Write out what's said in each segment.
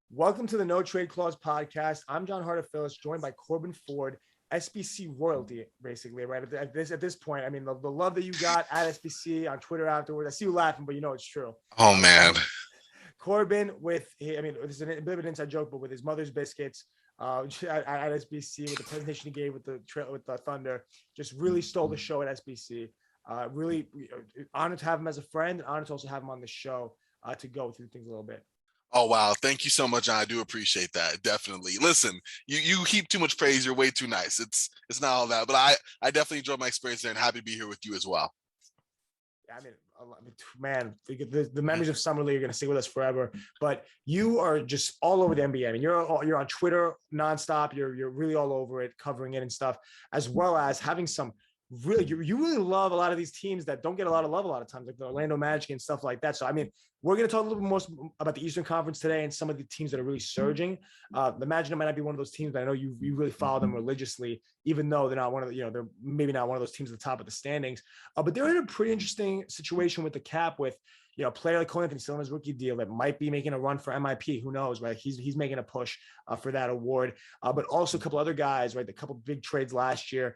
Welcome to the No Trade Clause podcast. I'm John Hartofilis, joined by Corban Ford, SBC royalty, basically, right? At this point, I mean, the love that you got at SBC on Twitter afterwards, I see you laughing, but you know it's true. Oh man. Corbin I mean, this is a bit of an inside joke, but with his mother's biscuits at SBC, with the presentation he gave with the Thunder, just really stole the show at SBC. Really honored to have him as a friend, and honored to also have him on the show to go through things a little bit. Oh wow. Thank you so much, John. I do appreciate that. Definitely. Listen, you heap too much praise. You're way too nice. It's not all that, but I definitely enjoyed my experience there and happy to be here with you as well. I mean, man, the memories of Summer League are going to stay with us forever. But you are just all over the NBA. I mean, you're on Twitter nonstop. You're really all over it, covering it and stuff, as well as having some really you really love a lot of these teams that don't get a lot of love a lot of times, like the Orlando Magic and stuff like that. So I mean, we're going to talk a little bit more about the Eastern Conference today and some of the teams that are really surging. The Magic might not be one of those teams, but I know you really follow them religiously, even though they're not one of the, they're maybe not one of those teams at the top of the standings. But they're in a pretty interesting situation with the cap, with a player like Cole Anthony still on his rookie deal that might be making a run for MIP. Who knows, right? He's making a push for that award. But also a couple other guys, right? A couple big trades last year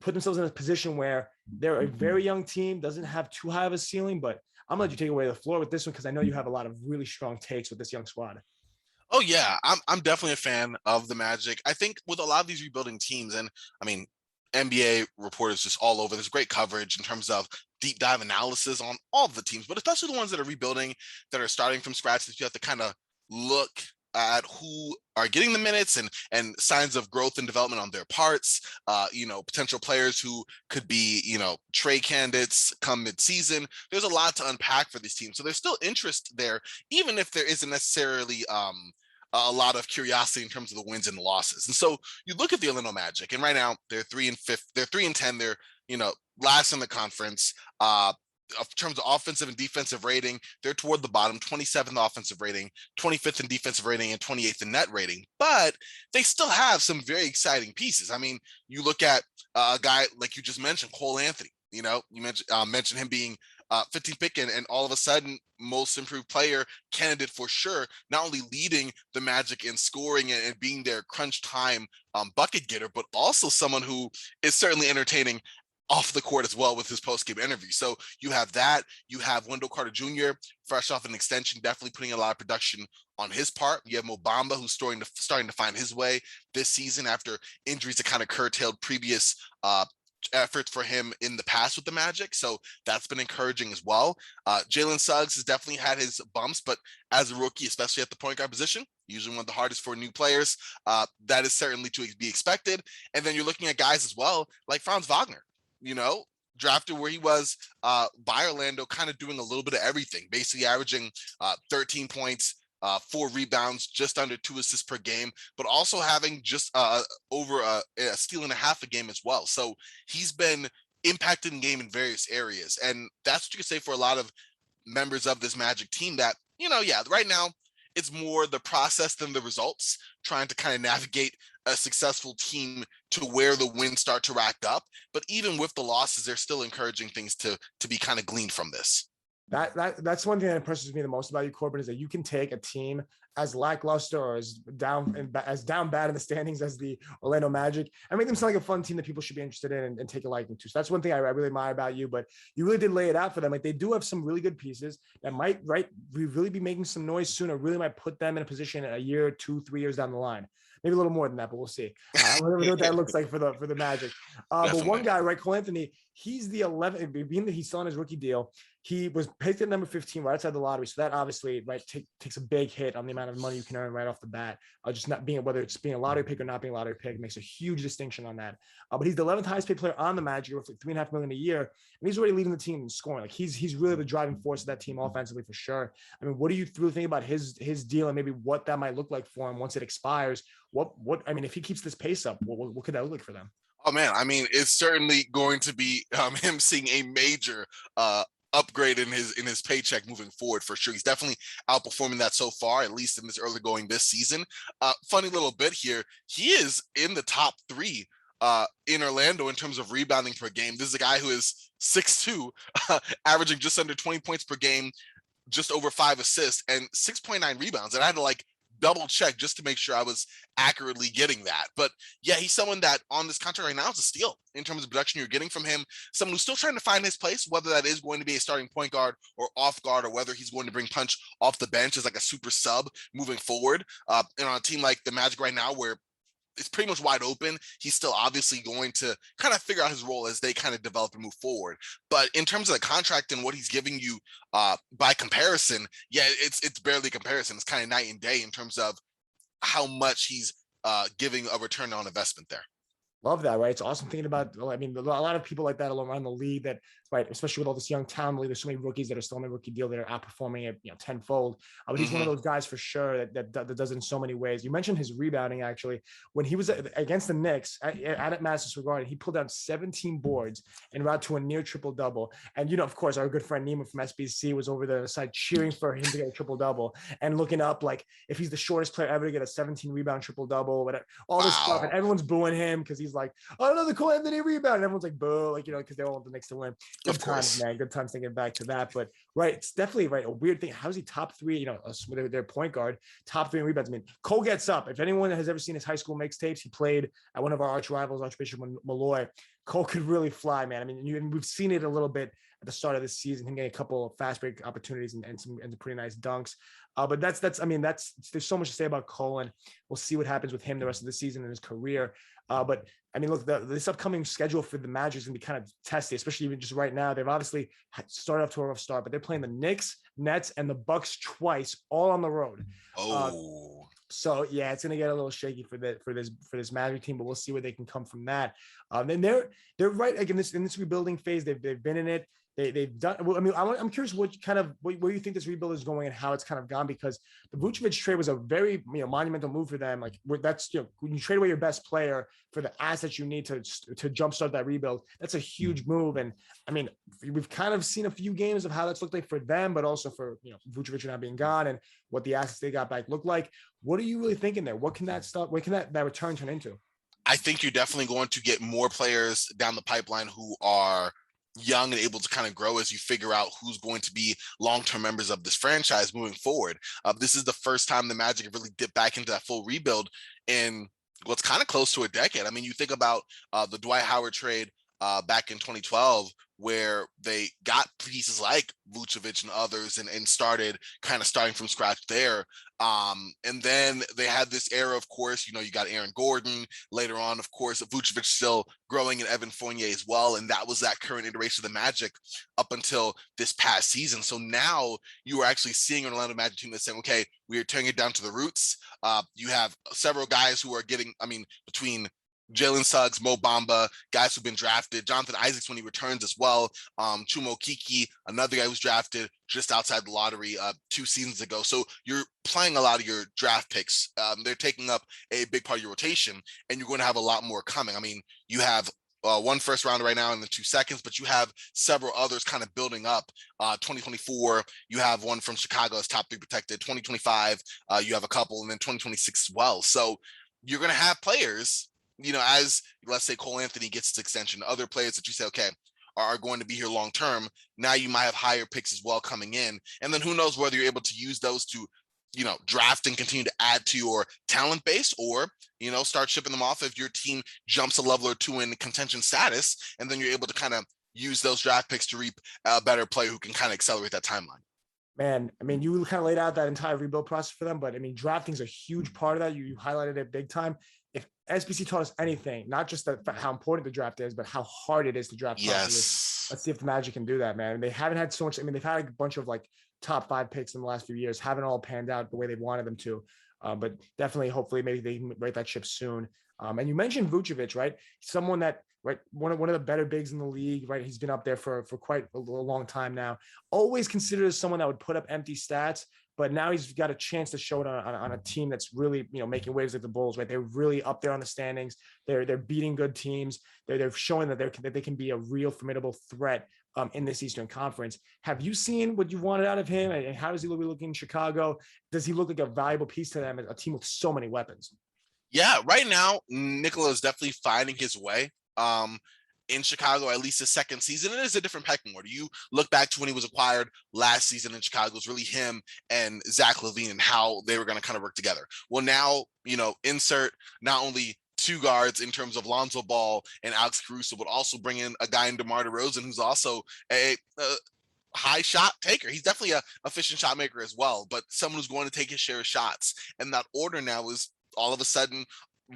put themselves in a position where they're a very young team, doesn't have too high of a ceiling, but I'm gonna let you take away the floor with this one because I know you have a lot of really strong takes with this young squad. Oh yeah, I'm definitely a fan of the Magic. I think with a lot of these rebuilding teams, and I mean, NBA reporters just all over. There's great coverage in terms of deep dive analysis on all of the teams, but especially the ones that are rebuilding, that are starting from scratch, that you have to kind of look at who are getting the minutes and signs of growth and development on their parts, potential players who could be, trade candidates come mid-season. There's a lot to unpack for these teams. So there's still interest there, even if there isn't necessarily a lot of curiosity in terms of the wins and the losses. And so you look at the Orlando Magic, and right now they're 3-5, they're 3-10, they're, last in the conference. In terms of offensive and defensive rating, they're toward the bottom, 27th offensive rating, 25th in defensive rating, and 28th in net rating. But they still have some very exciting pieces. I mean, you look at a guy like you just mentioned, Cole Anthony. You mentioned him being 15th pick and all of a sudden most improved player candidate for sure, not only leading the Magic in scoring and being their crunch time bucket getter, but also someone who is certainly entertaining off the court as well with his post-game interview. So you have that. You have Wendell Carter Jr., fresh off an extension, definitely putting a lot of production on his part. You have Mo Bamba, who's starting to find his way this season after injuries that kind of curtailed previous efforts for him in the past with the Magic. So that's been encouraging as well. Jalen Suggs has definitely had his bumps, but as a rookie, especially at the point guard position, usually one of the hardest for new players, that is certainly to be expected. And then you're looking at guys as well, like Franz Wagner, drafted where he was by Orlando, kind of doing a little bit of everything, basically averaging 13 points, 4 rebounds, just under 2 assists per game, but also having just over a steal and a half a game as well. So he's been impacting the game in various areas. And that's what you can say for a lot of members of this Magic team that, right now it's more the process than the results, trying to kind of navigate a successful team to where the wins start to rack up. But even with the losses, there's still encouraging things to be kind of gleaned from this. That's one thing that impresses me the most about you, Corbin, is that you can take a team as lackluster or as down bad in the standings as the Orlando Magic and make them sound like a fun team that people should be interested in and take a liking to. So that's one thing I really admire about you. But you really did lay it out for them. Like, they do have some really good pieces that might really be making some noise soon, or really might put them in a position a year, 2, 3 years down the line. Maybe a little more than that, but we'll see. What that looks like for the Magic. But one guy, right, Cole Anthony, he's the 11th, being that he's still on his rookie deal. He was picked at number 15 right outside the lottery. So that obviously takes a big hit on the amount of money you can earn right off the bat. Just not being, whether it's being a lottery pick or not being a lottery pick, makes a huge distinction on that. But he's the 11th highest paid player on the Magic, roughly $3.5 million a year. And he's already leading the team in scoring. Like, he's really the driving force of that team offensively for sure. I mean, what do you really think about his deal and maybe what that might look like for him once it expires? If he keeps this pace up, what could that look like for them? Oh man, I mean, it's certainly going to be him seeing a major upgrade in his paycheck moving forward for sure. He's definitely outperforming that so far, at least in this early going this season. Funny little bit here, he is in the top 3 in Orlando in terms of rebounding per game. This is a guy who is 6'2", averaging just under 20 points per game, just over 5 assists and 6.9 rebounds. And I had to double check just to make sure I was accurately getting that. But yeah, he's someone that on this contract right now is a steal in terms of production you're getting from him. Someone who's still trying to find his place, whether that is going to be a starting point guard or off guard, or whether he's going to bring punch off the bench as like a super sub moving forward. And on a team like the Magic right now, where it's pretty much wide open, he's still obviously going to kind of figure out his role as they kind of develop and move forward. But in terms of the contract and what he's giving you by comparison, yeah, it's barely a comparison. It's kind of night and day in terms of how much he's giving a return on investment there. Love that, right? It's awesome thinking about, I mean, a lot of people like that around the league that, right, especially with all this young talent league, there's so many rookies that are still in the rookie deal that are outperforming it, tenfold. But he's one of those guys for sure that does it in so many ways. You mentioned his rebounding, actually. When he was against the Knicks at Madison Square Garden, he pulled down 17 boards en route to a near triple-double. And, of course, our good friend Nima from SBC was over the side cheering for him to get a triple-double and looking up like if he's the shortest player ever to get a 17-rebound triple-double, whatever, all this stuff. And everyone's booing him because he's like, oh, another Cole Anthony rebound. And everyone's like, boo, because they all want the Knicks to win. Good times, man. Good times thinking back to that. But right, it's definitely right. A weird thing. How's he top three? Their point guard, top 3 in rebounds. I mean, Cole gets up. If anyone has ever seen his high school mixtapes, he played at one of our arch rivals, Archbishop Malloy. Cole could really fly, man. I mean, we've seen it a little bit at the start of this season, him getting a couple of fast break opportunities and some pretty nice dunks. But there's so much to say about Cole, and we'll see what happens with him the rest of the season and his career. But I mean, look, this upcoming schedule for the Magic is going to be kind of testy, especially even just right now. They've obviously started off to a rough start, but they're playing the Knicks, Nets, and the Bucks twice, all on the road. So yeah, it's going to get a little shaky for this Magic team, but we'll see where they can come from that. Then they're right again in this rebuilding phase. They've been in it. They've done. I mean, I'm curious where you think this rebuild is going and how it's kind of gone, because the Vucevic trade was a very monumental move for them. Like that's when you trade away your best player for the assets you need to jumpstart that rebuild, that's a huge move. And I mean, we've kind of seen a few games of how that's looked like for them, but also for Vucevic not being gone and what the assets they got back look like. What are you really thinking there? What can that return turn into? I think you're definitely going to get more players down the pipeline who are young and able to kind of grow as you figure out who's going to be long-term members of this franchise moving forward. This is the first time the Magic have really dipped back into that full rebuild in what's kind of close to a decade. I mean, you think about the Dwight Howard trade back in 2012, where they got pieces like Vucevic and others and starting from scratch there. And then they had this era, of course, you got Aaron Gordon later on, of course, Vucevic still growing, and Evan Fournier as well. And that was that current iteration of the Magic up until this past season. So now you are actually seeing an Orlando Magic team that's saying, okay, we are turning it down to the roots. You have several guys who are getting, between Jalen Suggs, Mo Bamba, guys who've been drafted, Jonathan Isaacs when he returns as well, Chumo Kiki, another guy who's drafted just outside the lottery 2 seasons ago. So you're playing a lot of your draft picks. They're taking up a big part of your rotation, and you're going to have a lot more coming. I mean, you have 1 first rounder right now and then 2 seconds, but you have several others kind of building up. 2024, you have one from Chicago as top 3 protected. 2025, you have a couple, and then 2026 as well. So you're going to have players, as let's say Cole Anthony gets his extension, other players that you say, okay, are going to be here long term. Now you might have higher picks as well coming in. And then who knows whether you're able to use those to, draft and continue to add to your talent base, or, start shipping them off if your team jumps a level or 2 in contention status. And then you're able to kind of use those draft picks to reap a better player who can kind of accelerate that timeline. Man, I mean, you kind of laid out that entire rebuild process for them, but I mean, drafting is a huge part of that. You highlighted it big time. If SBC taught us anything, not just how important the draft is, but how hard it is to draft. Yes. Let's see if the Magic can do that, man. They haven't had so much. I mean, they've had a bunch of like top 5 picks in the last few years, haven't all panned out the way they wanted them to. But definitely, hopefully, maybe they can right that ship soon. And you mentioned Vucevic, right? Someone that, right, one of the better bigs in the league, right? He's been up there for quite a long time now. Always considered as someone that would put up empty stats, but now he's got a chance to show it on a team that's really, making waves like the Bulls, right? They're really up there on the standings. They're beating good teams. They're showing that they can be a real formidable threat in this Eastern Conference. Have you seen what you wanted out of him, and how does he look in Chicago? Does he look like a valuable piece to them, a team with so many weapons? Yeah, right now, Nikola is definitely finding his way. in Chicago, at least his second season, it is a different pecking order. You look back to when he was acquired last season in Chicago, it was really him and Zach LaVine and how they were going to kind of work together. Well, now, insert not only two guards in terms of Lonzo Ball and Alex Caruso, but also bring in a guy in DeMar DeRozan who's also a high shot taker. He's definitely a efficient shot maker as well, but someone who's going to take his share of shots. And that order now is all of a sudden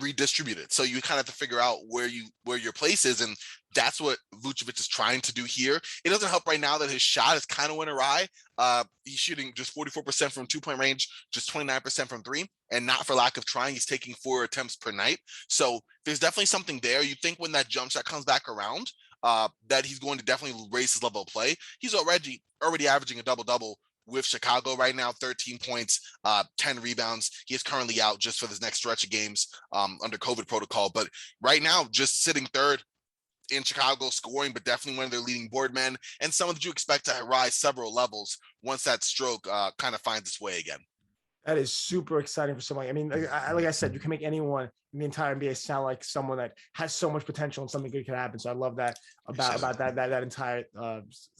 redistributed. So you kind of have to figure out where your place is. And that's what Vucevic is trying to do here. It doesn't help right now that his shot is kind of went awry. He's shooting just 44% from 2-point range, just 29% from three, and not for lack of trying. He's taking 4 attempts per night. So there's definitely something there. You think when that jump shot comes back around, that he's going to definitely raise his level of play. He's already averaging a double-double with Chicago right now, 13 points, 10 rebounds. He is currently out just for this next stretch of games under COVID protocol. But right now, just sitting third in Chicago scoring, but definitely one of their leading board men and someone that you expect to rise several levels once that stroke kind of finds its way again. That is super exciting for someone. I mean, like I said, you can make anyone in the entire NBA sound like someone that has so much potential and something good could happen. So I love that about that entire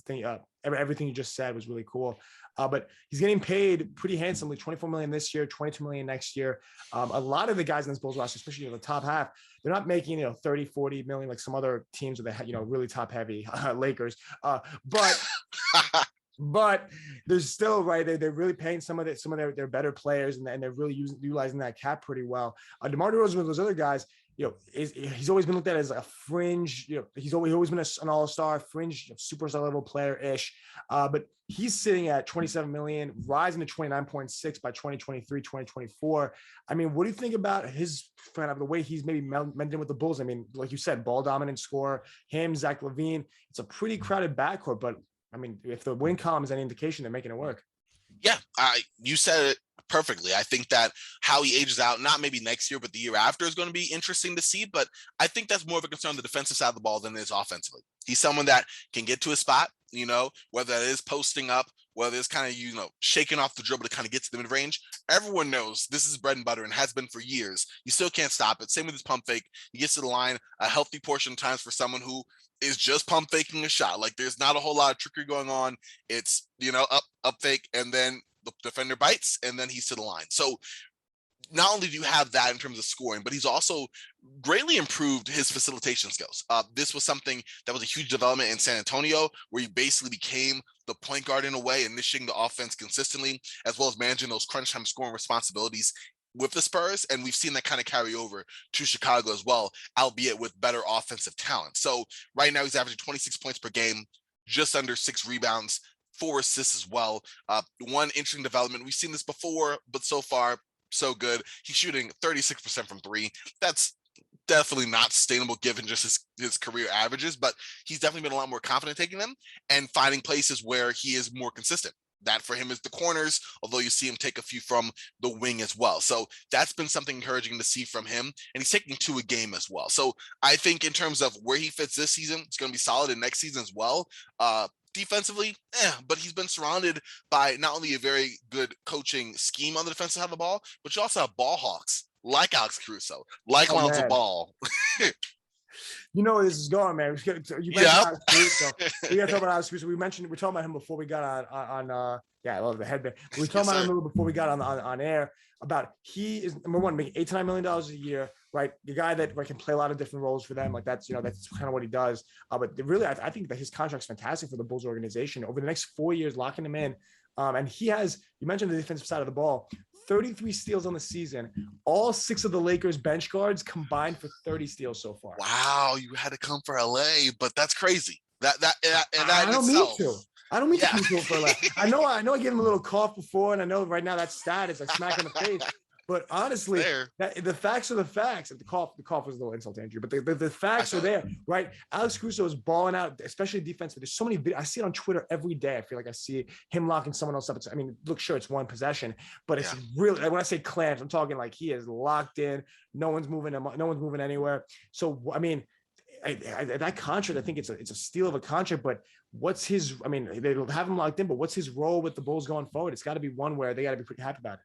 thing. Everything you just said was really cool. But he's getting paid pretty handsomely, $24 million this year, $22 million next year. A lot of the guys in this Bulls roster, especially the top half, they're not making 30, 40 million like some other teams with really top heavy Lakers. But there's still they're really paying some of their better players, and they're really utilizing that cap pretty well. DeMar DeRozan with those other guys, he's always been looked at as a fringe. He's always been an all-star, fringe, superstar level player-ish. But he's sitting at $27 million, rising to 29.6 by 2023, 2024. I mean, what do you think about his kind of the way he's maybe melded in with the Bulls? I mean, like you said, ball dominant scorer, him, Zach LaVine. It's a pretty crowded backcourt, but I mean, if the win column is any indication, they're making it work. Yeah, you said it perfectly. I think that how he ages out, not maybe next year, but the year after is going to be interesting to see. But I think that's more of a concern on the defensive side of the ball than it is offensively. He's someone that can get to his spot, whether that is posting up, whether it's kind of, shaking off the dribble to kind of get to the mid-range. Everyone knows this is bread and butter and has been for years. You still can't stop it. Same with his pump fake. He gets to the line a healthy portion of times for someone who is just pump faking a shot. Like there's not a whole lot of trickery going on. It's, up fake, and then the defender bites, and then he's to the line. So not only do you have that in terms of scoring, but he's also greatly improved his facilitation skills. This was something that was a huge development in San Antonio, where he basically became the point guard in a way, initiating the offense consistently, as well as managing those crunch time scoring responsibilities with the Spurs. And we've seen that kind of carry over to Chicago as well, albeit with better offensive talent. So right now he's averaging 26 points per game, just under 6 rebounds, 4 assists as well. One interesting development. We've seen this before, but so far, so good. He's shooting 36% from 3. That's definitely not sustainable given just his career averages, but he's definitely been a lot more confident taking them and finding places where he is more consistent. That for him is the corners, although you see him take a few from the wing as well. So that's been something encouraging to see from him. And he's taking 2 a game as well. So I think in terms of where he fits this season, it's going to be solid in next season as well. Defensively, but he's been surrounded by not only a very good coaching scheme on the defensive side of the ball, but you also have ball hawks like Alex Caruso, like Lonzo Ball. You know where this is going, man. You mentioned Alex Caruso. We got to talk about Alex Caruso. We're talking about him before we got on I love the headband. We talked about him before we got on air about he is number one, making $8 to $9 million a year, right? The guy that can play a lot of different roles for them. Like that's kind of what he does. But really, I think that his contract's fantastic for the Bulls organization over the next 4 years, locking him in. And he has, you mentioned the defensive side of the ball, 33 steals on the season. All 6 of the Lakers bench guards combined for 30 steals so far. Wow, you had to come for LA, but that's crazy. I don't mean to. I don't mean to come for LA. I know I gave him a little cough before, and I know right now that stat is like smack in the face. But honestly, the facts are the facts. The cough was a little insult to Andrew, but the facts are there, right? Alex Caruso is balling out, especially defensively. There's so many videos. I see it on Twitter every day. I feel like I see him locking someone else up. Look, sure, it's one possession, but it's really, when I say clamps, I'm talking like he is locked in. No one's moving him. No one's moving anywhere. So, that contract, I think it's a steal of a contract, but they have him locked in, but what's his role with the Bulls going forward? It's got to be one where they got to be pretty happy about it.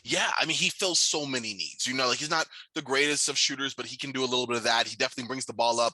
Yeah, I mean, he fills so many needs. Like he's not the greatest of shooters, but he can do a little bit of that. He definitely brings the ball up.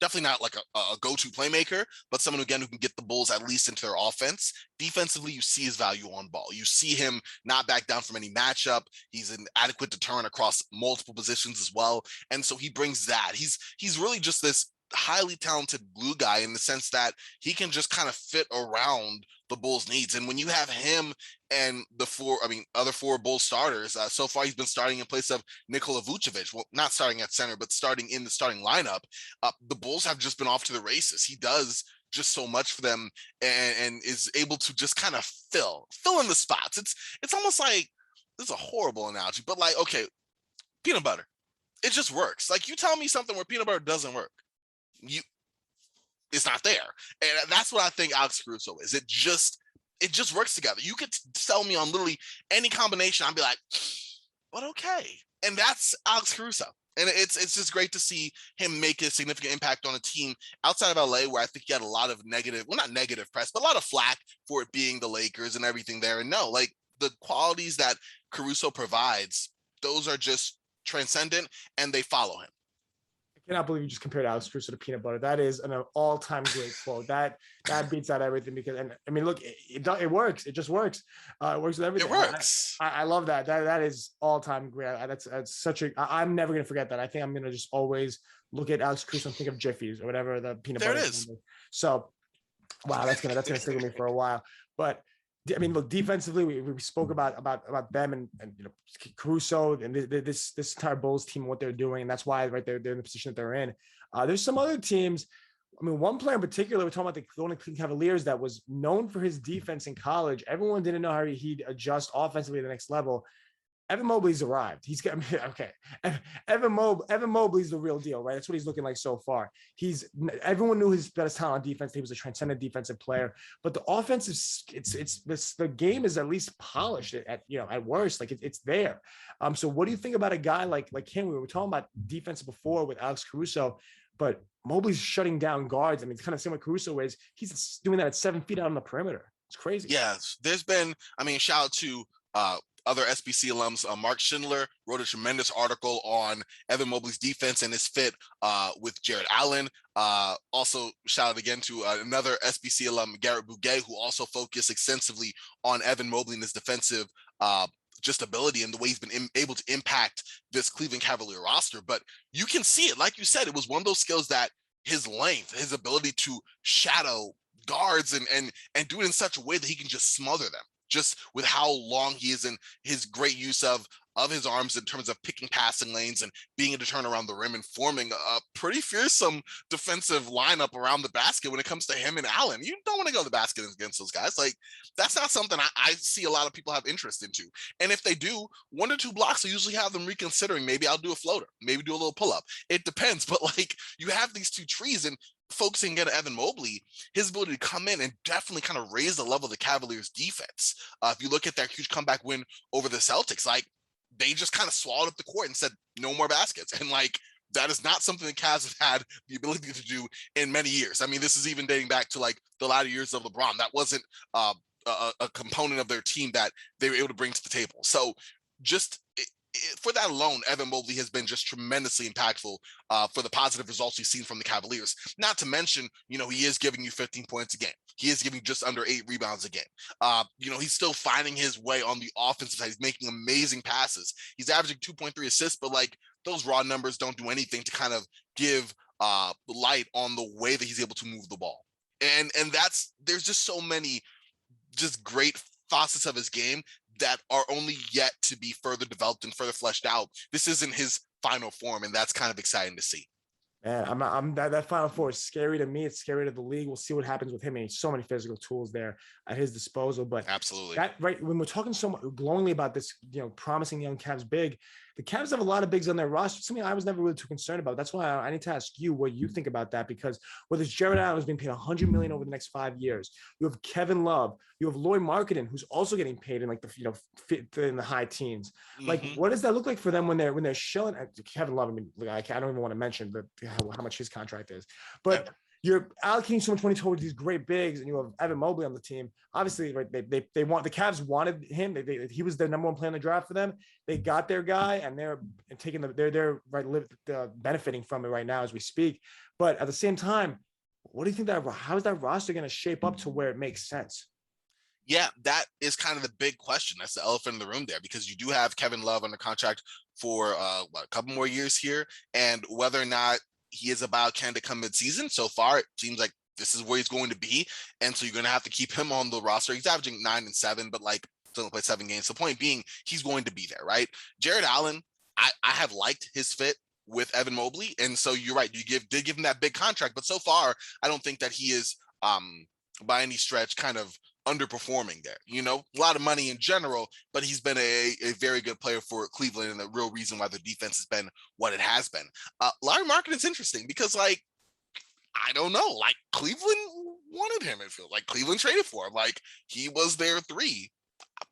Definitely not like a go-to playmaker, but someone again who can get the Bulls at least into their offense. Defensively, you see his value on ball. You see him not back down from any matchup. He's an adequate deterrent across multiple positions as well, and so he brings that. He's really just this highly talented glue guy in the sense that he can just kind of fit around the Bulls' needs. And when you have him and the other four Bulls starters, so far he's been starting in place of Nikola Vucevic. Well, not starting at center, but starting in the starting lineup. The Bulls have just been off to the races. He does just so much for them and is able to just kind of fill in the spots. It's almost like, this is a horrible analogy, but like, okay, peanut butter. It just works. Like, you tell me something where peanut butter doesn't work, it's not there. And that's what I think Alex Caruso is. It just works together. You could sell me on literally any combination. I'd be like, but okay. And that's Alex Caruso. And it's just great to see him make a significant impact on a team outside of LA, where I think he had a lot of negative, well, not negative press, but a lot of flack for it being the Lakers and everything there. And no, like, the qualities that Caruso provides, those are just transcendent and they follow him. I cannot believe you just compared Alex Caruso to peanut butter. That is an all-time great quote. That beats out everything, because, and I mean, look, it works. It just works. It works with everything. It works. I love that. That is all-time great. That's such a. I'm never gonna forget that. I think I'm gonna just always look at Alex Caruso and think of Jiffy's or whatever the peanut butter is. So, wow, that's gonna stick with me for a while. But I mean, look, defensively, we spoke about them and Caruso and this entire Bulls team, what they're doing, and that's why they're in the position that they're in. There's some other teams. I mean, one player in particular, we're talking about the Cleveland Cavaliers, that was known for his defense in college. Everyone didn't know how he'd adjust offensively to the next level. Evan Mobley's arrived. He's got okay. Evan Mobley's the real deal, right? That's what he's looking like so far. Everyone knew his best talent on defense. He was a transcendent defensive player, but the offense is the game is at least polished at worst. Like it's there. So what do you think about a guy like him? We were talking about defense before with Alex Caruso, but Mobley's shutting down guards. I mean, it's kind of similar to Caruso is. He's doing that at 7 feet out on the perimeter. It's crazy. Yes, there's been. I mean, shout out to other SBC alums. Mark Schindler wrote a tremendous article on Evan Mobley's defense and his fit with Jared Allen. Also, shout out again to another SBC alum, Garrett Bouguet, who also focused extensively on Evan Mobley and his defensive just ability and the way he's been able to impact this Cleveland Cavalier roster. But you can see it, like you said, it was one of those skills that his length, his ability to shadow guards and do it in such a way that he can just smother them, just with how long he is and his great use of his arms in terms of picking passing lanes and being able to turn around the rim and forming a pretty fearsome defensive lineup around the basket when it comes to him and Allen. You don't want to go to the basket against those guys. Like, that's not something I see a lot of people have interest into. And if they do, 1 or 2 blocks, I usually have them reconsidering. Maybe I'll do a floater, maybe do a little pull-up. It depends. But like, you have these two trees, and focusing on Evan Mobley, his ability to come in and definitely kind of raise the level of the Cavaliers defense. If you look at that huge comeback win over the Celtics, like, they just kind of swallowed up the court and said, no more baskets. And like, that is not something the Cavs have had the ability to do in many years. I mean, this is even dating back to like the latter years of LeBron. That wasn't a component of their team that they were able to bring to the table. So just for that alone, Evan Mobley has been just tremendously impactful for the positive results we've seen from the Cavaliers. Not to mention, he is giving you 15 points a game. He is giving just under 8 rebounds a game. He's still finding his way on the offensive side. He's making amazing passes. He's averaging 2.3 assists, but like, those raw numbers don't do anything to kind of give light on the way that he's able to move the ball. And there's just so many just great facets of his game that are only yet to be further developed and further fleshed out. This isn't his final form, and that's kind of exciting to see. Man, that Final Four is scary to me. It's scary to the league. We'll see what happens with him. And so many physical tools there at his disposal. But absolutely, when we're talking so glowingly about this, promising young Cavs big, the Cavs have a lot of bigs on their roster. Something I was never really too concerned about. That's why I need to ask you what you think about that, because whether it's Jared Allen, who's being paid $100 million over the next 5 years, you have Kevin Love, you have Lauri Markkanen, who's also getting paid in like in the high teens. Like, what does that look like for them when they're showing Kevin Love? I mean, I don't even want to mention how much his contract is, but you're allocating so much money towards these great bigs, and you have Evan Mobley on the team. Obviously, right? They want the Cavs wanted him. He was the number one player in the draft for them. They got their guy, and they're taking they're right benefiting from it right now as we speak. But at the same time, what do you think that how is that roster going to shape up to where it makes sense? Yeah, that is kind of the big question. That's the elephant in the room there, because you do have Kevin Love under contract for a couple more years here, and whether or not he is about can to come mid-season. So far, it seems like this is where he's going to be, and so you're going to have to keep him on the roster. He's averaging 9 and 7, but like still play 7 games. The point being, he's going to be there, right? Jared Allen, I have liked his fit with Evan Mobley, and so you're right. You did give him that big contract, but so far, I don't think that he is by any stretch kind of underperforming there. You know, a lot of money in general, but he's been a very good player for Cleveland, and the real reason why the defense has been what it has been. Larry Markkanen's interesting because, like, I don't know, like Cleveland wanted him. It feels like Cleveland traded for him. Like he was their 3. I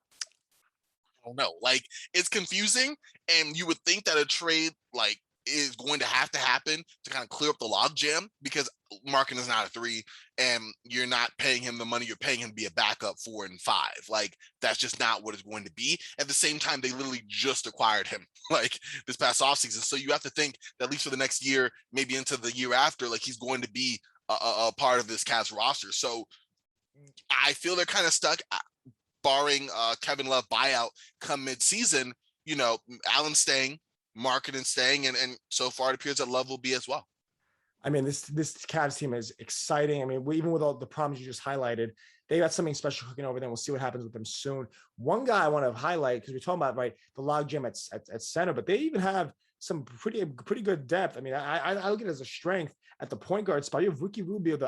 don't know. Like it's confusing, and you would think that a trade like is going to happen to kind of clear up the logjam, because Markin is not a 3, and you're not paying him the money you're paying him to be a backup 4 and 5. Like that's just not what it's going to be. At the same time, they literally just acquired him like this past offseason. So you have to think that at least for the next year, maybe into the year after, like he's going to be a part of this Cavs roster. So I feel they're kind of stuck, barring Kevin Love buyout come mid-season. You know, Allen staying, Markkanen staying, and so far it appears that Love will be as well. I mean, this Cavs team is exciting. I mean, even with all the problems you just highlighted, they got something special cooking over there. We'll see what happens with them soon. One guy I want to highlight, because we're talking about right the logjam at center, but they even have some pretty good depth. I mean, I look at it as a strength at the point guard spot. You have Ricky Rubio,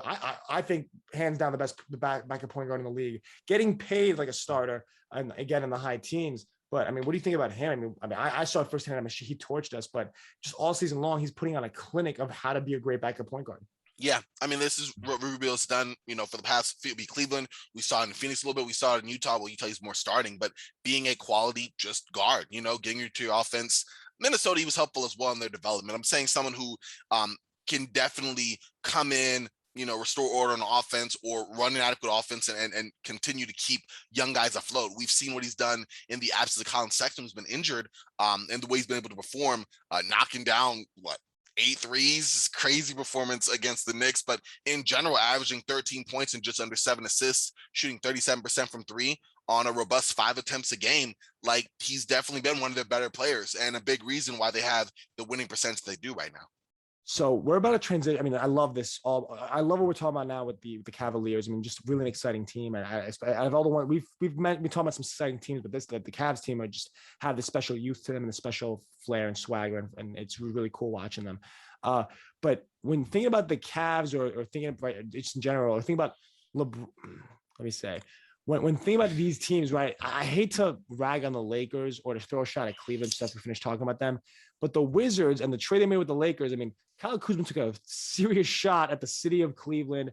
I think hands down the best backup point guard in the league, getting paid like a starter, and again in the high teens. But I mean, what do you think about him? I mean, I saw it firsthand. I mean, he torched us, but just all season long, he's putting on a clinic of how to be a great backup point guard. Yeah, I mean, this is what Rubio's done, you know, for the past Cleveland. We saw it in Phoenix a little bit. We saw it in Utah. Well, Utah he's more starting, but being a quality just guard, you know, getting you to your offense. Minnesota, he was helpful as well in their development. I'm saying someone who can definitely come in, you know, restore order on offense or run an adequate offense and continue to keep young guys afloat. We've seen what he's done in the absence of Colin Sexton, who's been injured, and the way he's been able to perform, knocking down 8 threes, crazy performance against the Knicks, but in general, averaging 13 points and just under 7 assists, shooting 37% from 3 on a robust 5 attempts a game. Like he's definitely been one of their better players, and a big reason why they have the winning percentage they do right now. So we're about to transition. I mean, I love this. I love what we're talking about now with the Cavaliers. I mean, just really an exciting team. And I have all the one we've been talking about some exciting teams, but the Cavs team are just have this special youth to them and the special flair and swagger, and it's really cool watching them. But when thinking about the Cavs or thinking about just in general, or thinking about LeBron, let me say, when thinking about these teams, right, I hate to rag on the Lakers or to throw a shot at Cleveland just after we finish talking about them, but the Wizards and the trade they made with the Lakers, I mean, Kyle Kuzma took a serious shot at the city of Cleveland,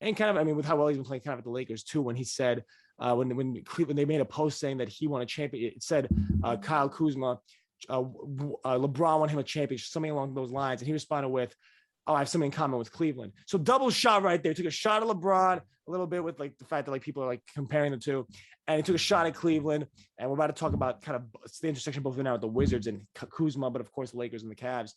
and kind of, I mean, with how well he's been playing kind of at the Lakers too, when he said, when Cleveland, they made a post saying that he won a championship, it said Kyle Kuzma, LeBron won him a championship, something along those lines. And he responded with, oh, I have something in common with Cleveland. So double shot right there. Took a shot at LeBron a little bit with like the fact that like people are like comparing the two, and he took a shot at Cleveland. And we're about to talk about kind of the intersection both of them now with the Wizards and Kuzma, but of course the Lakers and the Cavs.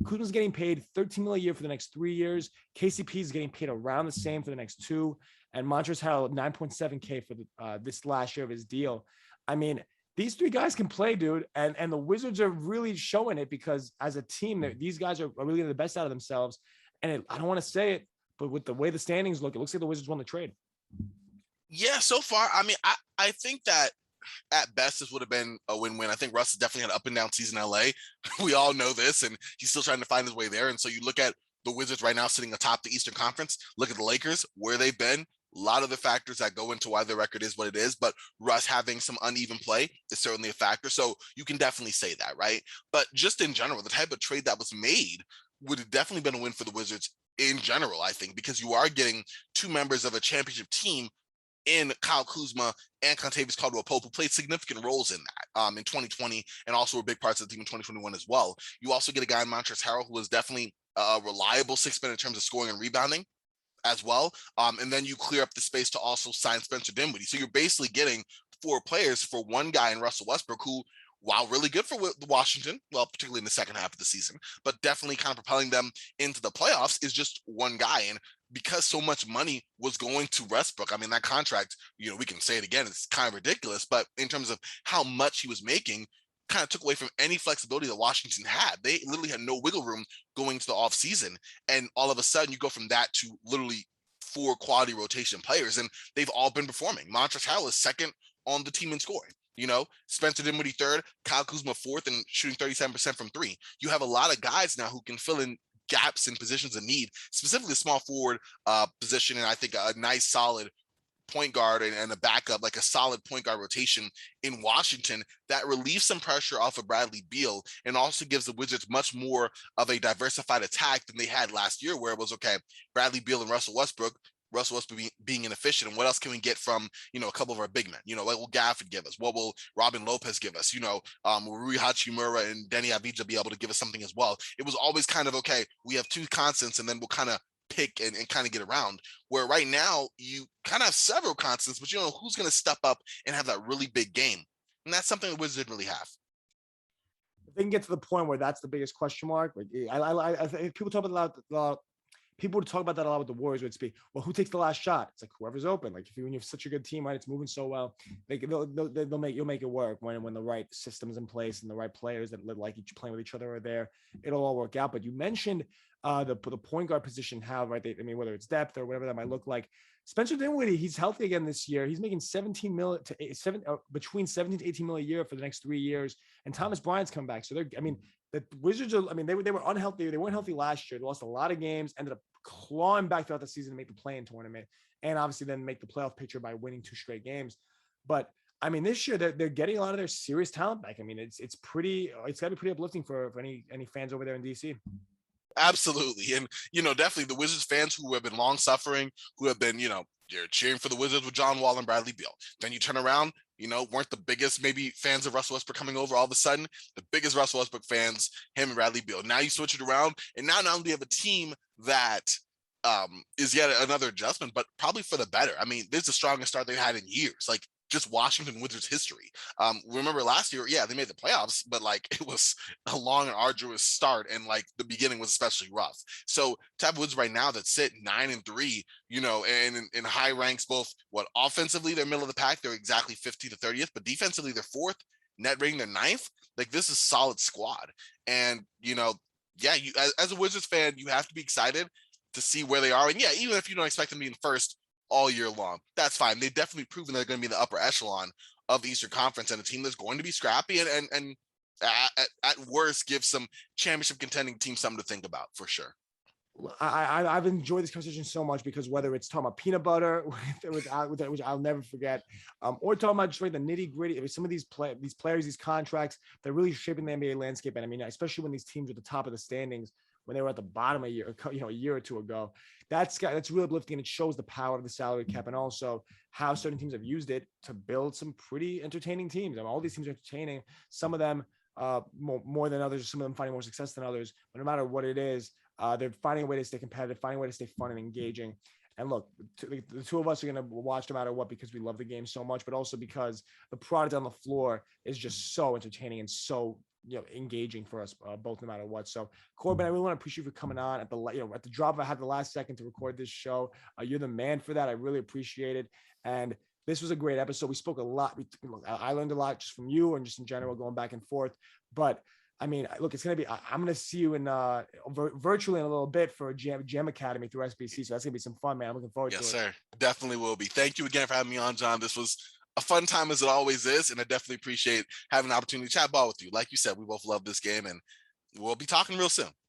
Kuzma's getting paid $13 million a year for the next 3 years. KCP is getting paid around the same for the next 2, and Montrezl Harrell $9.7K for this last year of his deal. I mean, these 3 guys can play, dude, and the Wizards are really showing it, because as a team, these guys are really getting the best out of themselves. And I don't want to say it, but with the way the standings look, it looks like the Wizards won the trade. Yeah, so far, I mean, I think that at best this would have been a win-win. I think Russ has definitely had an up and down season in LA. We all know this, and he's still trying to find his way there. And so you look at the Wizards right now sitting atop the Eastern Conference, look at the Lakers, where they've been. A lot of the factors that go into why their record is what it is, but Russ having some uneven play is certainly a factor. So you can definitely say that, right? But just in general, the type of trade that was made would have definitely been a win for the Wizards in general, I think, because you are getting 2 members of a championship team in Kyle Kuzma and Contavious Caldwell-Pope, who played significant roles in that in 2020, and also were big parts of the team in 2021 as well. You also get a guy in Montrezl Harrell who was definitely a reliable 6-man in terms of scoring and rebounding. as well. And then you clear up the space to also sign Spencer Dinwiddie. So you're basically getting 4 players for one guy in Russell Westbrook, who, while really good for Washington, well, particularly in the second half of the season, but definitely kind of propelling them into the playoffs, is just one guy. And because so much money was going to Westbrook, I mean, that contract, we can say it again, it's kind of ridiculous, but in terms of how much he was making, kind of took away from any flexibility that Washington had. They literally had no wiggle room going into the offseason. And all of a sudden you go from that to literally 4 quality rotation players, and they've all been performing. Montrezl Harrell is second on the team in scoring. Spencer Dinwiddie third, Kyle Kuzma fourth, and shooting 37% from 3. You have a lot of guys now who can fill in gaps in positions of need, specifically the small forward position, and I think a nice solid point guard and a backup, like a solid point guard rotation in Washington that relieves some pressure off of Bradley Beal and also gives the Wizards much more of a diversified attack than they had last year, where it was, okay, Bradley Beal and Russell Westbrook being inefficient, and what else can we get from a couple of our big men? What will Gafford give us? What will Robin Lopez give us? Will Rui Hachimura and Denny Avdija be able to give us something as well? It was always kind of, okay, we have 2 constants, and then we'll kind of pick and kind of get around. Where right now you kind of have several constants, but who's going to step up and have that really big game, and that's something the Wizards didn't really have. If they can get to the point where that's the biggest question mark, like I think people talk about people would talk about that a lot with the Warriors. Would be, well, who takes the last shot? It's like whoever's open. Like when you have such a good team, right? It's moving so well. You'll make it work when the right systems in place and the right players that like each playing with each other are there. It'll all work out. But you mentioned the point guard position, how right? Whether it's depth or whatever that might look like. Spencer Dinwiddie, he's healthy again this year. He's making between 17 to 18 million a year for the next 3 years. And Thomas Bryant's coming back. So the Wizards are, they were unhealthy. They weren't healthy last year. They lost a lot of games, ended up clawing back throughout the season to make the play-in tournament, and obviously then make the playoff picture by winning 2 straight games. But this year they're getting a lot of their serious talent back. It's got to be pretty uplifting for any fans over there in DC. Absolutely. And, definitely the Wizards fans who have been long suffering, who have been, you're cheering for the Wizards with John Wall and Bradley Beal. Then you turn around, weren't the biggest maybe fans of Russell Westbrook coming over. All of a sudden, the biggest Russell Westbrook fans, him and Bradley Beal. Now you switch it around, and now not only do you have a team that is yet another adjustment, but probably for the better. This is the strongest start they've had in years. Like, just Washington Wizards history. Remember last year, yeah, they made the playoffs, but it was a long and arduous start, and the beginning was especially rough. So to have Wizards right now that sit 9-3, and in high ranks, both offensively they're middle of the pack, they're exactly 50 to 30th, but defensively they're 4th, net rating they're 9th. This is solid squad, and yeah, you as a Wizards fan, you have to be excited to see where they are, and yeah, even if you don't expect them to be in first all year long, that's fine. They've definitely proven they're going to be the upper echelon of the Eastern Conference, and a team that's going to be scrappy and at worst give some championship contending teams something to think about for sure. I've enjoyed this conversation so much, because whether it's talking about peanut butter, which I'll never forget, or talking about just the nitty gritty, some of these players, these contracts, they're really shaping the NBA landscape. And especially when these teams are at the top of the standings, when they were at the bottom a year or 2 ago, that's really uplifting, and it shows the power of the salary cap, and also how certain teams have used it to build some pretty entertaining teams. All these teams are entertaining. Some of them more than others. Some of them finding more success than others. But no matter what it is, they're finding a way to stay competitive, finding a way to stay fun and engaging. And look, the 2 of us are going to watch no matter what, because we love the game so much, but also because the product on the floor is just so entertaining and so engaging for us both, no matter what. So Corban, I really want to appreciate you for coming on at the drop. I had the last second to record this show. You're the man for that. I really appreciate it. And this was a great episode. We spoke a lot. I learned a lot just from you and just in general going back and forth. But look, it's going to be, I'm going to see you in virtually in a little bit for Jam Academy through SBC. So that's going to be some fun, man. I'm looking forward to it. Yes, sir. Definitely will be. Thank you again for having me on, John. This was a fun time, as it always is, and I definitely appreciate having an opportunity to chat ball with you. Like you said, we both love this game, and we'll be talking real soon.